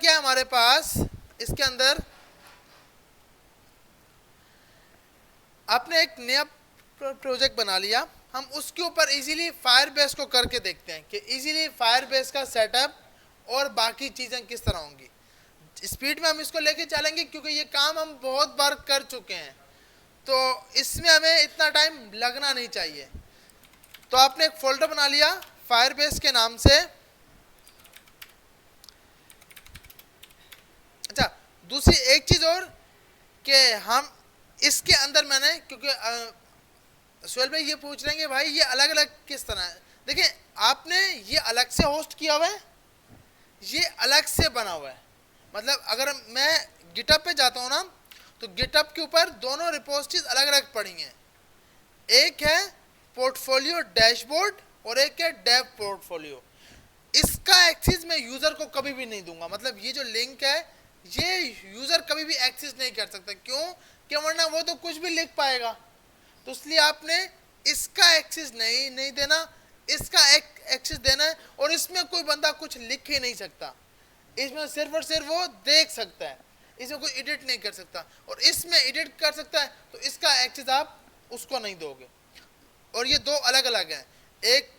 क्या है हमारे पास, इसके अंदर आपने एक नया प्रोजेक्ट बना लिया, हम उसके ऊपर इजीली फायरबेस को करके देखते हैं कि इजीली फायरबेस का सेटअप और बाकी चीजें किस तरह होंगी। स्पीड में हम इसको लेके चलेंगे क्योंकि ये काम हम बहुत बार कर चुके हैं, तो इसमें हमें इतना टाइम लगना नहीं चाहिए। तो आपने एक फोल्डर बना लिया फायरबेस के नाम से। अच्छा, दूसरी एक चीज और कि हम इसके अंदर मैंने, क्योंकि सुहेल भाई ये पूछ रहे हैं कि भाई ये अलग अलग किस तरह है। देखिए, आपने ये अलग से होस्ट किया हुआ है, ये अलग से बना हुआ है। मतलब अगर मैं गिटअप पे जाता हूँ ना, तो गिटअप के ऊपर दोनों रिपोजिटरीज अलग अलग पड़ी हैं। एक है पोर्टफोलियो डैशबोर्ड और एक है डेव पोर्टफोलियो। इसका एक्सेस मैं यूजर को कभी भी नहीं दूंगा, मतलब ये जो लिंक है ये यूजर कभी भी एक्सेस नहीं कर सकता। क्यों? कि वरना वो तो कुछ भी लिख पाएगा, तो इसलिए आपने इसका एक्सेस नहीं देना, इसका एक्सेस देना है। और इसमें कोई बंदा कुछ लिख ही नहीं सकता, इसमें सिर्फ और सिर्फ वो देख सकता है, इसमें कोई एडिट नहीं कर सकता। और इसमें एडिट कर सकता है, तो इसका एक्सेस आप उसको नहीं दोगे। और ये दो अलग अलग हैं, एक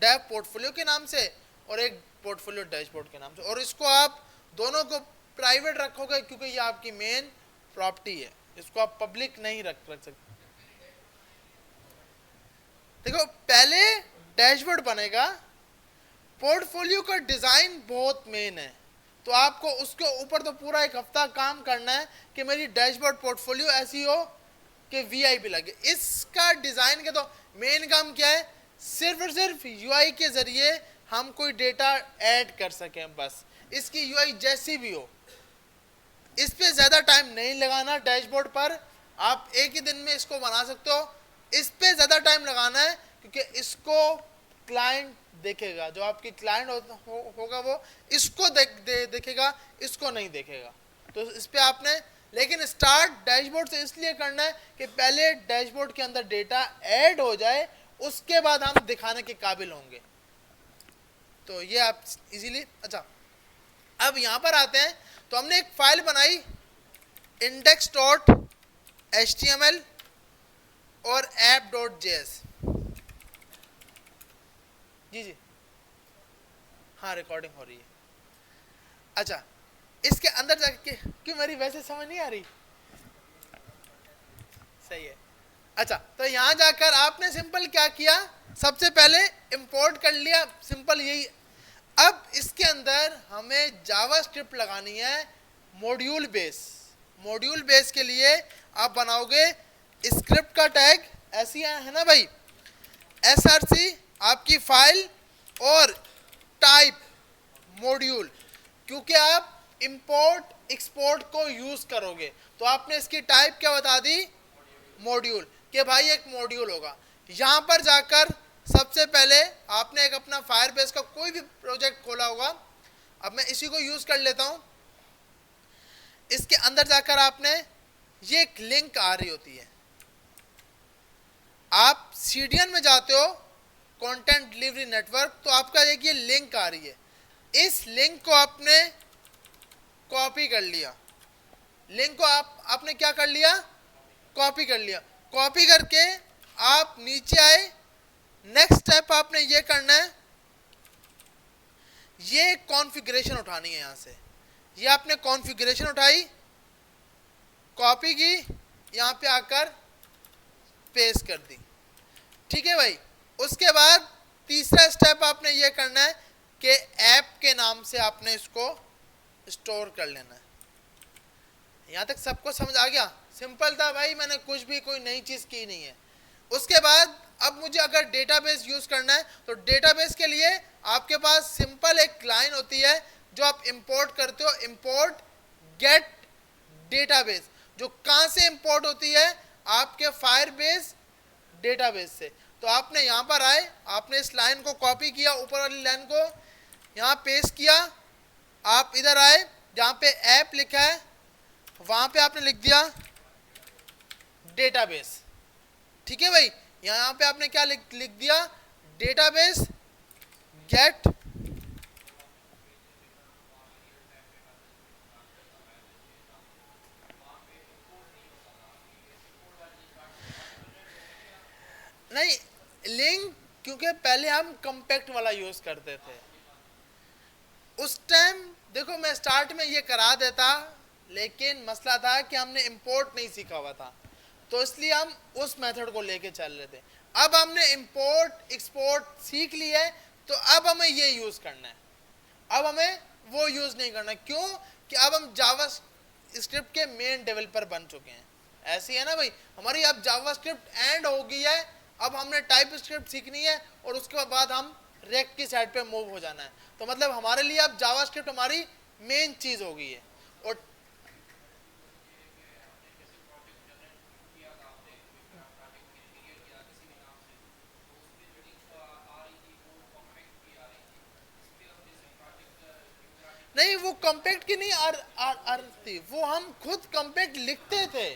डेव पोर्टफोलियो के नाम से और एक पोर्टफोलियो डैशबोर्ड के नाम से। और इसको आप दोनों को प्राइवेट रखोगे क्योंकि ये आपकी मेन प्रॉपर्टी है, इसको आप पब्लिक नहीं रख सकते। देखो, पहले डैशबोर्ड बनेगा, पोर्टफोलियो का डिजाइन बहुत मेन है, तो आपको उसके ऊपर तो पूरा एक हफ्ता काम करना है कि मेरी डैशबोर्ड पोर्टफोलियो ऐसी हो कि वीआईपी लगे। इसका डिजाइन का तो मेन काम क्या है, सिर्फ और सिर्फ यूआई के जरिए हम कोई डेटा ऐड कर सकें, बस इसकी यूआई जैसी भी हो। इस पे ज्यादा टाइम नहीं लगाना, डैशबोर्ड पर आप एक ही दिन में इसको बना सकते हो। इस पे ज्यादा टाइम लगाना है क्योंकि इसको क्लाइंट देखेगा, जो आपकी क्लाइंट होगा वो इसको देखेगा, इसको नहीं देखेगा। तो इस पे आपने, लेकिन स्टार्ट डैशबोर्ड से इसलिए करना है कि पहले डैशबोर्ड के अंदर डेटा ऐड हो जाए, उसके बाद हम दिखाने के काबिल होंगे। तो ये आप इजीली। अच्छा, अब यहां पर आते हैं, तो हमने एक फाइल बनाई index.html और app.js। जी, हाँ रिकॉर्डिंग हो रही है। अच्छा, इसके अंदर जाके क्यों मेरी वैसे समझ नहीं आ रही? सही है। अच्छा, तो यहां जाकर आपने सिंपल क्या किया, सबसे पहले इंपोर्ट कर लिया, सिंपल यही। अब इसके अंदर हमें जावास्क्रिप्ट लगानी है मॉड्यूल बेस। मॉड्यूल बेस के लिए आप बनाओगे स्क्रिप्ट का टैग, ऐसी है ना भाई, src आपकी फाइल और टाइप मॉड्यूल। क्योंकि आप इंपोर्ट एक्सपोर्ट को यूज करोगे, तो आपने इसकी टाइप क्या बता दी, मॉड्यूल, कि भाई एक मॉड्यूल होगा। यहां पर जाकर सबसे पहले आपने एक अपना फायरबेस का कोई भी प्रोजेक्ट खोला होगा, अब मैं इसी को यूज कर लेता हूं। इसके अंदर जाकर आपने, ये एक लिंक आ रही होती है, आप सीडीएन में जाते हो, कंटेंट डिलीवरी नेटवर्क, तो आपका एक ये लिंक आ रही है, इस लिंक को आपने कॉपी कर लिया। लिंक को आपने क्या कर लिया, कॉपी कर लिया। कॉपी करके आप नीचे आए, नेक्स्ट स्टेप आपने ये करना है, ये कॉन्फ़िगरेशन उठानी है। यहां से ये आपने कॉन्फ़िगरेशन उठाई, कॉपी की, यहां पे आकर पेस्ट कर दी। ठीक है भाई। उसके बाद तीसरा स्टेप आपने ये करना है कि ऐप के नाम से आपने इसको स्टोर कर लेना है। यहां तक सबको समझ आ गया? सिंपल था भाई, मैंने कुछ भी कोई नई चीज की नहीं है। उसके बाद अब मुझे अगर डेटाबेस यूज करना है, तो डेटाबेस के लिए आपके पास सिंपल एक लाइन होती है जो आप इंपोर्ट करते हो, इंपोर्ट गेट डेटाबेस, जो कहां से इंपोर्ट होती है, आपके फायरबेस डेटाबेस से। तो आपने यहां पर आए, आपने इस लाइन को कॉपी किया, ऊपर वाली लाइन को यहां पेस्ट किया, आप इधर आए, जहां पे ऐप लिखा है वहां पे आपने लिख दिया डेटाबेस। ठीक है भाई, यहां पे आपने क्या लिख दिया, डेटाबेस गेट क्योंकि पहले हम कॉम्पैक्ट वाला यूज करते थे। उस टाइम देखो मैं स्टार्ट में ये करा देता, लेकिन मसला था कि हमने इंपोर्ट नहीं सीखा हुआ था, तो इसलिए हम उस मेथड को लेके चल रहे थे। अब हमने इंपोर्ट एक्सपोर्ट सीख लिया है, तो अब हमें ये यूज करना है, अब हमें वो यूज नहीं करना। क्यों? कि अब हम जावा स्क्रिप्ट के मेन डेवलपर बन चुके हैं। ऐसी है ना भाई, हमारी अब जावा स्क्रिप्ट एंड हो गई है, अब हमने टाइप स्क्रिप्ट सीखनी है और उसके बाद हम रेक्ट की साइड पे मूव हो जाना है। तो मतलब हमारे लिए अब जावा स्क्रिप्ट हमारी मेन चीज हो गई है। और नहीं, वो कॉम्पैक्ट की नहीं आर थी, वो हम खुद कॉम्पैक्ट लिखते थे।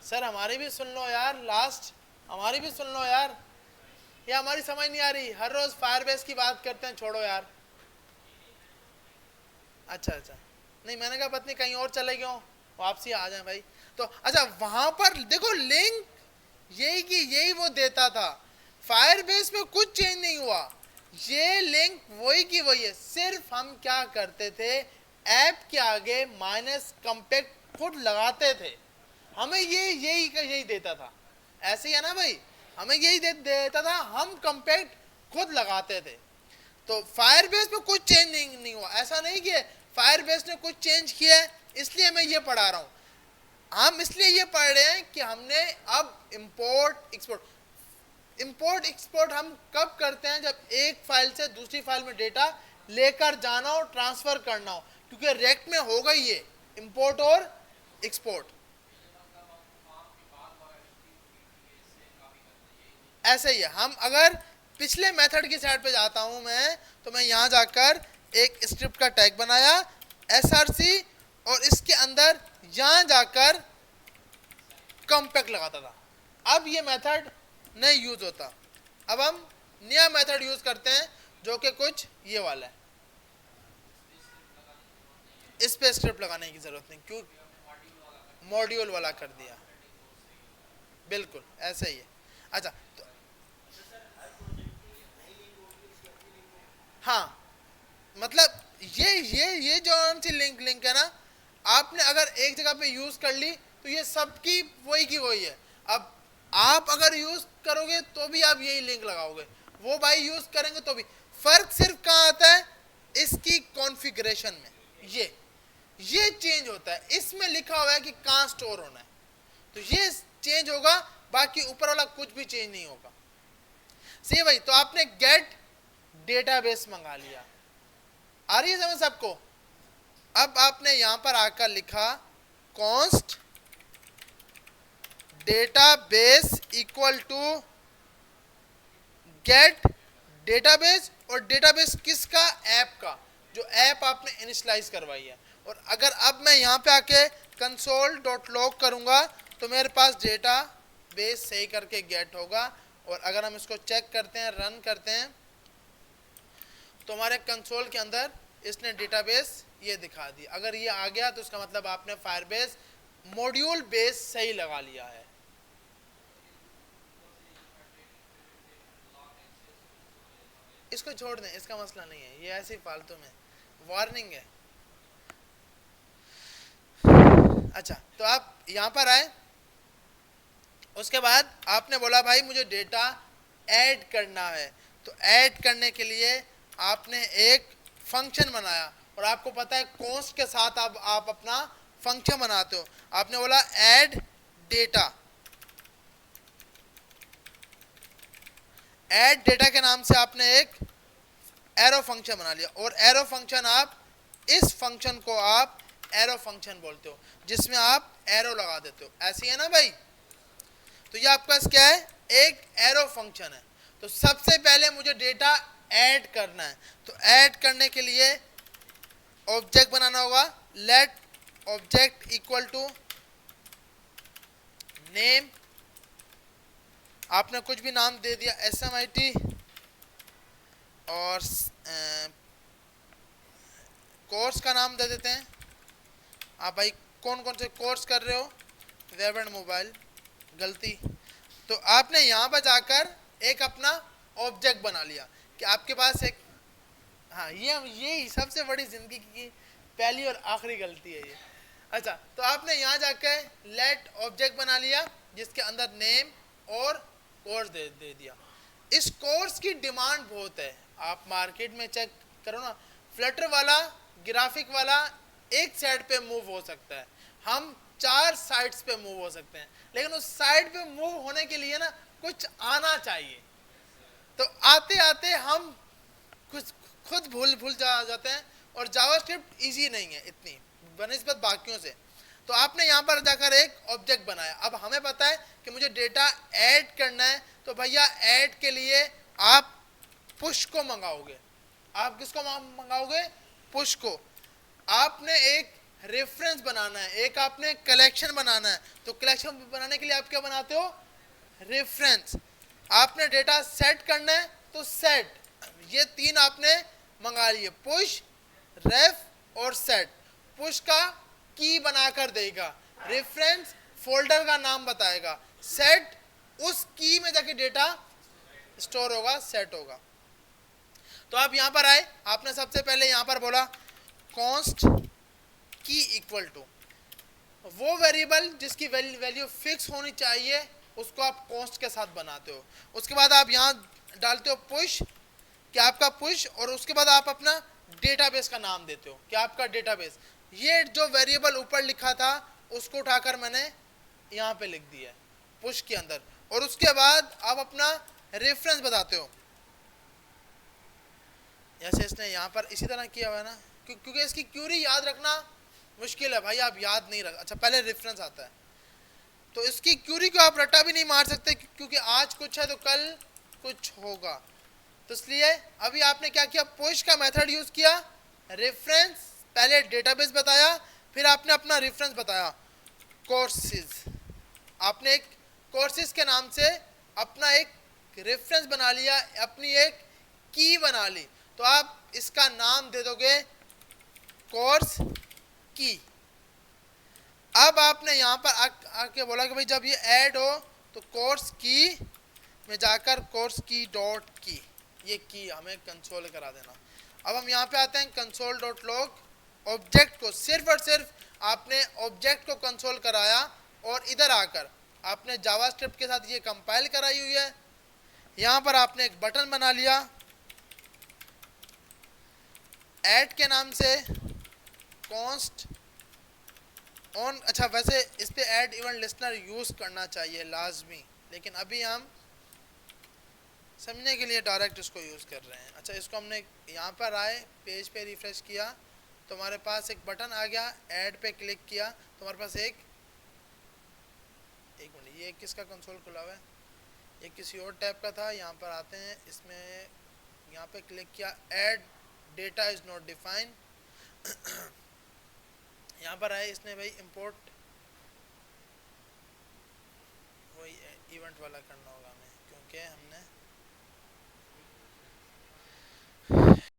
सर हमारी भी सुन लो यार, लास्ट हमारी भी सुन लो यार, ये हमारी समझ नहीं आ रही। हर रोज फायरबेस की बात करते हैं, छोड़ो यार। अच्छा अच्छा, नहीं मैंने कहा पत्नी कहीं और चले गए हो, वापसी आ जाए भाई। तो अच्छा, वहां पर देखो लिंक यही की यही वो देता था, फायरबेस में कुछ चेंज नहीं हुआ, ये लिंक वही की वही है। सिर्फ हम क्या करते थे, ऐप के आगे माइनस कॉम्पैक्ट खुद लगाते थे, हमें ये यही देता था। ऐसे ही है ना भाई, हमें यही देता था, हम कॉम्पैक्ट खुद लगाते थे। तो फायरबेस में कुछ चेंज नहीं हुआ, ऐसा नहीं कि फायरबेस ने कुछ चेंज किया है इसलिए मैं ये पढ़ा रहा हूँ। हम इसलिए ये पढ़ रहे हैं कि हमने अब इंपोर्ट एक्सपोर्ट हम कब करते हैं, जब एक फाइल से दूसरी फाइल में डेटा लेकर जाना हो, ट्रांसफर करना हो, क्योंकि रेक्ट में होगा ये इंपोर्ट और एक्सपोर्ट। ऐसे ही है, हम अगर पिछले मेथड की साइड पे जाता हूं मैं, तो मैं यहां जाकर एक स्क्रिप्ट का टैग बनाया src, और इसके अंदर यहां जाकर कॉम्पैक्ट लगाता था। अब ये मेथड नहीं यूज होता, अब हम नया मेथड यूज करते हैं जो कि कुछ ये वाला है। इस पे स्क्रिप्ट लगाने की जरूरत नहीं, क्यों मॉड्यूल वाला कर दिया, बिल्कुल ऐसे ही है। अच्छा तो हाँ, मतलब ये जो सी लिंक है ना, आपने अगर एक जगह पे यूज कर ली तो ये सबकी वही की वही है। अब आप अगर यूज करोगे तो भी आप यही लिंक लगाओगे, वो भाई यूज करेंगे तो भी। फर्क सिर्फ कहाँ आता है, इसकी कॉन्फ़िगरेशन में, ये चेंज होता है। इसमें लिखा हुआ है कि कहाँ स्टोर होना है, तो ये चेंज होगा, बाकी ऊपर वाला कुछ भी चेंज नहीं होगा। सही भाई, तो आपने गेट डेटाबेस मंगा लिया, आ रही है समझ सबको? अब आपने यहां पर आकर लिखा const database equal to get database, और डेटाबेस किसका? ऐप का, जो ऐप आपने इनिशियलाइज करवाई है। और अगर अब मैं यहां पे आके console.log करूंगा तो मेरे पास डेटा बेस सही करके गेट होगा। और अगर हम इसको चेक करते हैं, रन करते हैं, तो हमारे कंसोल के अंदर इसने डेटाबेस ये दिखा दी। अगर ये आ गया तो इसका मतलब आपने फायरबेस मॉड्यूल बेस सही लगा लिया है। इसको छोड़ दें, इसका मसला नहीं है, ये ऐसे ही फालतू में वार्निंग है। अच्छा, तो आप यहां पर आए, उसके बाद आपने बोला भाई मुझे डेटा ऐड करना है, तो ऐड करने के लिए आपने एक फंक्शन बनाया, और आपको पता है कॉन्स्ट के साथ आप अपना फंक्शन बनाते हो। आपने बोला ऐड डेटा, ऐड डेटा के नाम से आपने एक एरो फंक्शन बना लिया, और एरो फंक्शन आप इस फंक्शन को आप एरो फंक्शन बोलते हो, जिसमें आप एरो लगा देते हो। ऐसी है ना भाई, तो ये आपका क्या है, एक एरो फंक्शन है। तो सबसे पहले मुझे डेटा ऐड करना है, तो ऐड करने के लिए ऑब्जेक्ट बनाना होगा, let object equal to name, आपने कुछ भी नाम दे दिया, SMIT, और कोर्स का नाम दे देते हैं। आप भाई कौन कौन से कोर्स कर रहे हो, वेब एंड मोबाइल, गलती, तो आपने यहाँ पर जाकर एक अपना ऑब्जेक्ट बना लिया कि आपके पास एक, हाँ ये सबसे बड़ी जिंदगी की पहली और आखिरी गलती है ये। अच्छा, तो आपने यहाँ जाकर लेट ऑब्जेक्ट बना लिया जिसके अंदर नेम और कोर्स दे दिया। इस कोर्स की डिमांड बहुत है, आप मार्केट में चेक करो ना, फ्लटर वाला ग्राफिक वाला एक साइड पे मूव हो सकता है, हम 4 साइड्स पे मूव हो सकते हैं, लेकिन उस साइड पे मूव होने के लिए ना कुछ आना चाहिए। तो आते आते हम कुछ खुद भूल जाते हैं, और जावास्क्रिप्ट इजी नहीं है इतनी बनिस्बत बाकियों से। तो आपने यहाँ पर जाकर एक ऑब्जेक्ट बनाया, अब हमें पता है कि मुझे डेटा ऐड करना है, तो भैया ऐड के लिए आप पुश को मंगाओगे। आप किसको मंगाओगे? पुश को। आपने एक रेफरेंस बनाना है, एक आपने कलेक्शन बनाना है, तो कलेक्शन बनाने के लिए आप क्या बनाते हो? रेफरेंस। आपने डेटा सेट करना है तो सेट, ये 3 आपने मंगा लिए, पुश, रेफ और सेट। पुश का की बनाकर देगा, रेफरेंस फोल्डर का नाम बताएगा, सेट उस की में जाके डेटा स्टोर होगा, सेट होगा। तो आप यहां पर आए, आपने सबसे पहले यहां पर बोला कॉन्स्ट की इक्वल टू, वो वेरिएबल जिसकी वैल्यू फिक्स होनी चाहिए उसको आप कॉन्स्ट के साथ बनाते हो। उसके बाद आप यहां डालते हो पुश, कि आपका पुश, और उसके बाद आप अपना डेटाबेस का नाम देते हो कि आपका डेटाबेस। ये जो वेरिएबल ऊपर लिखा था उसको उठाकर मैंने यहाँ पे लिख दिया पुश के अंदर, और उसके बाद आप अपना रेफरेंस बताते हो। जैसे इसने यहाँ पर इसी तरह किया हुआ है ना, क्योंकि इसकी क्यूरी याद रखना मुश्किल है भाई, आप याद नहीं रख, अच्छा पहले रेफरेंस आता है, तो इसकी क्यूरी को आप रट्टा भी नहीं मार सकते, क्योंकि आज कुछ है तो कल कुछ होगा। तो इसलिए अभी आपने क्या किया, पुश का मेथड यूज किया, रेफरेंस पहले डेटाबेस बताया, फिर आपने अपना रेफरेंस बताया कोर्सेज। आपने एक कोर्सेज के नाम से अपना एक रेफरेंस बना लिया, अपनी एक की बना ली, तो आप इसका नाम दे दोगे कोर्स की। अब आपने यहाँ पर आके बोला कि भाई जब ये ऐड हो तो कोर्स की में जाकर कोर्स की डॉट की, ये की हमें कंसोल करा देना। अब हम यहाँ पे आते हैं कंसोल डॉट लॉग, ऑब्जेक्ट को सिर्फ और सिर्फ आपने ऑब्जेक्ट को कंसोल कराया, और इधर आकर आपने जावास्क्रिप्ट के साथ ये कंपाइल कराई हुई है। यहाँ पर आपने एक बटन बना लिया ऐड के नाम से, कॉन्स्ट ऑन। अच्छा वैसे इस पे ऐड इवेंट लिस्टनर यूज करना चाहिए लाजमी, लेकिन अभी हम समझने के लिए डायरेक्ट इसको यूज कर रहे हैं। अच्छा, इसको हमने यहाँ पर आए, पेज पे रिफ्रेश किया तो हमारे पास एक बटन आ गया, ऐड पे क्लिक किया तो हमारे पास एक मिनट, ये किसका कंसोल खुला हुआ है? ये किसी और टैब का था। यहाँ पर आते हैं, इसमें यहाँ पे क्लिक किया, add data is not defined. यहाँ पर आए, इसने भाई इंपोर्ट वही इवेंट वाला करना होगा हमें, क्योंकि हमने